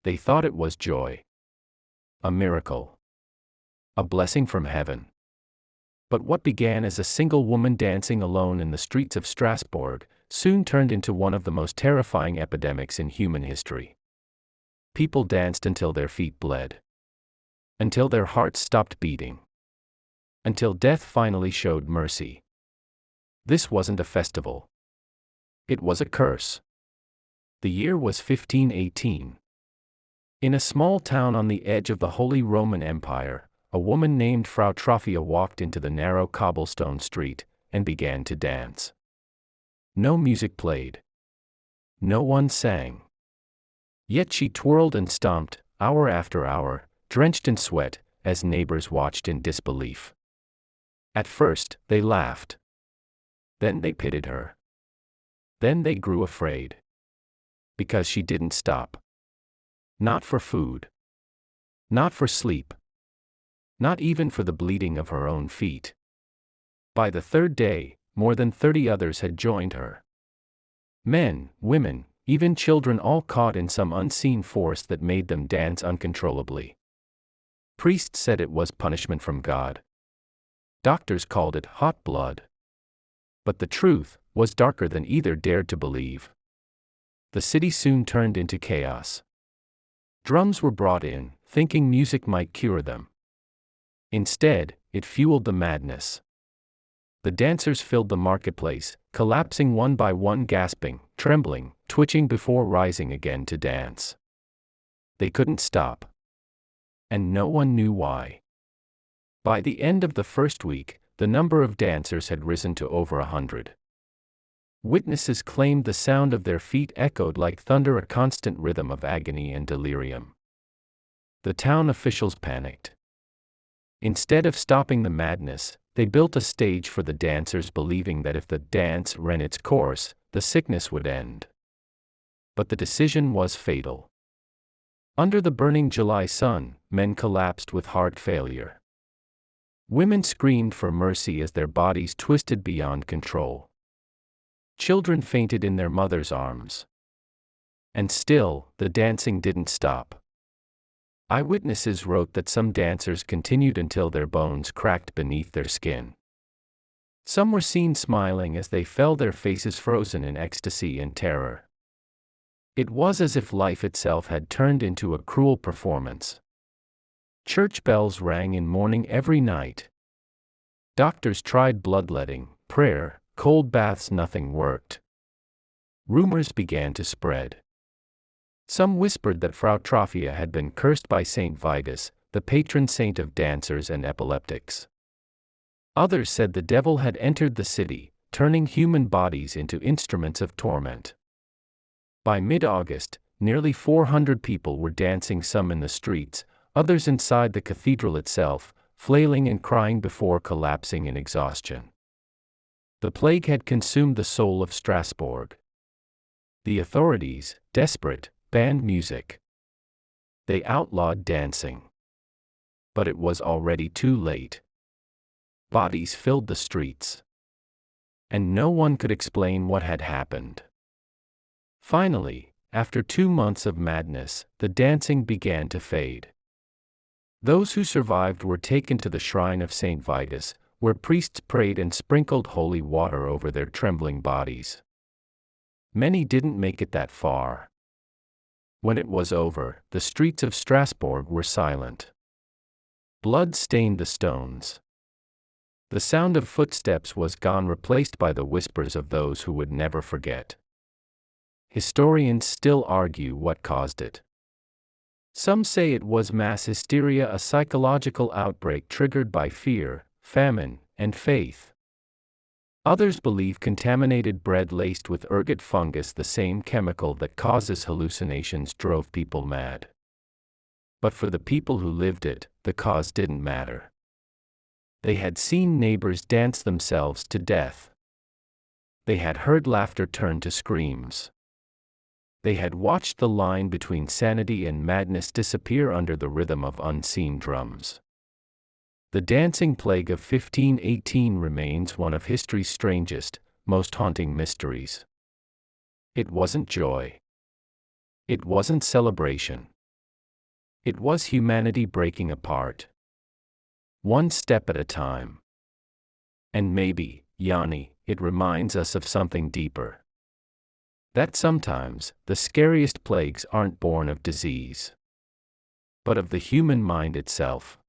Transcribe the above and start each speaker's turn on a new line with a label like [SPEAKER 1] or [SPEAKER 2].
[SPEAKER 1] They thought it was joy. A miracle. A blessing from heaven. But what began as a single woman dancing alone in the streets of Strasbourg soon turned into one of the most terrifying epidemics in human history. People danced until their feet bled. Until their hearts stopped beating. Until death finally showed mercy. This wasn't a festival. It was a curse. The year was 1518. In a small town on the edge of the Holy Roman Empire, a woman named Frau Trophia walked into the narrow cobblestone street and began to dance. No music played. No one sang. Yet she twirled and stomped, hour after hour, drenched in sweat, as neighbors watched in disbelief. At first, they laughed. Then they pitied her. Then they grew afraid. Because she didn't stop. Not for food. Not for sleep. Not even for the bleeding of her own feet. By the third day, more than 30 others had joined her. Men, women, even children, all caught in some unseen force that made them dance uncontrollably. Priests said it was punishment from God. Doctors called it hot blood. But the truth was darker than either dared to believe. The city soon turned into chaos. Drums were brought in, thinking music might cure them. Instead, it fueled the madness. The dancers filled the marketplace, collapsing one by one, gasping, trembling, twitching before rising again to dance. They couldn't stop. And no one knew why. By the end of the first week, the number of dancers had risen to over 100. Witnesses claimed the sound of their feet echoed like thunder, a constant rhythm of agony and delirium. The town officials panicked. Instead of stopping the madness, they built a stage for the dancers, believing that if the dance ran its course, the sickness would end. But the decision was fatal. Under the burning July sun, men collapsed with heart failure. Women screamed for mercy as their bodies twisted beyond control. Children fainted in their mothers' arms. And still, the dancing didn't stop. Eyewitnesses wrote that some dancers continued until their bones cracked beneath their skin. Some were seen smiling as they fell, their faces frozen in ecstasy and terror. It was as if life itself had turned into a cruel performance. Church bells rang in mourning every night. Doctors tried bloodletting, prayer, cold baths, nothing worked. Rumors began to spread. Some whispered that Frau Trophia had been cursed by Saint Vitus, the patron saint of dancers and epileptics. Others said the devil had entered the city, turning human bodies into instruments of torment. By mid-August, nearly 400 people were dancing, some in the streets, others inside the cathedral itself, flailing and crying before collapsing in exhaustion. The plague had consumed the soul of Strasbourg. The authorities, desperate, banned music. They outlawed dancing. But it was already too late. Bodies filled the streets. And no one could explain what had happened. Finally, after 2 months of madness, the dancing began to fade. Those who survived were taken to the shrine of Saint Vitus, where priests prayed and sprinkled holy water over their trembling bodies. Many didn't make it that far. When it was over, the streets of Strasbourg were silent. Blood stained the stones. The sound of footsteps was gone, replaced by the whispers of those who would never forget. Historians still argue what caused it. Some say it was mass hysteria, a psychological outbreak triggered by fear, famine, and faith. Others believe contaminated bread laced with ergot fungus, the same chemical that causes hallucinations, drove people mad. But for the people who lived it, the cause didn't matter. They had seen neighbors dance themselves to death. They had heard laughter turn to screams. They had watched the line between sanity and madness disappear under the rhythm of unseen drums. The dancing plague of 1518 remains one of history's strangest, most haunting mysteries. It wasn't joy. It wasn't celebration. It was humanity breaking apart. One step at a time. And maybe, Yanni, it reminds us of something deeper. That sometimes, the scariest plagues aren't born of disease, but of the human mind itself.